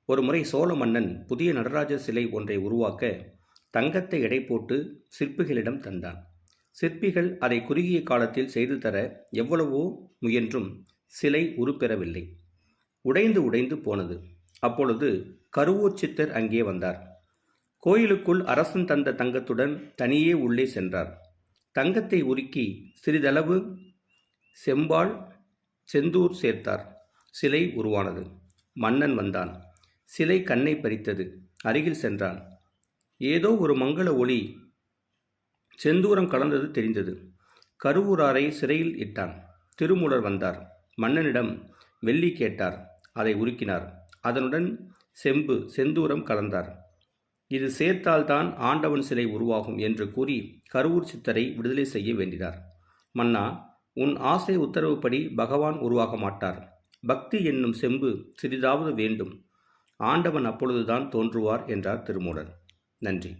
ஒருமுறை சோழ மன்னன் புதிய நடராஜர் சிலை ஒன்றை உருவாக்க தங்கத்தை எடை போட்டு சிற்பிகளிடம் தந்தான். சிற்பிகள் அதை குறுகிய காலத்தில் செய்து தர எவ்வளவோ முயன்றும் சிலை உருப்பெறவில்லை. உடைந்து உடைந்து போனது. அப்பொழுது கருவூர் சித்தர் அங்கே வந்தார். கோயிலுக்குள் அரசன் தந்த தங்கத்துடன் தனியே உள்ளே சென்றார். தங்கத்தை உருக்கி சிறிதளவு செம்பால் செந்தூர் சேர்த்தார். சிலை உருவானது. மன்னன் வந்தான். சிலை கண்ணை பறித்தது. அருகில் சென்றான். ஏதோ ஒரு மங்கள ஒளி செந்தூரம் கலந்தது தெரிந்தது. கருவூராரை சிறையில் இட்டான். திருமூலர் வந்தார். மன்னனிடம் வெள்ளி கேட்டார். அதை உருக்கினார். அதனுடன் செந்தூரம் கலந்தார். இது சேர்த்தால்தான் ஆண்டவன் சிலை உருவாகும் என்று கூறி கருவூர் சித்தரை விடுதலை செய்ய வேண்டினார். மன்னா, உன் ஆசை உத்தரவுப்படி பகவான் உருவாக மாட்டார். பக்தி என்னும் செம்பு சிறிதாவது வேண்டும். ஆண்டவன் அப்பொழுதுதான் தோன்றுவார் என்றார் திருமூலர். நன்றி.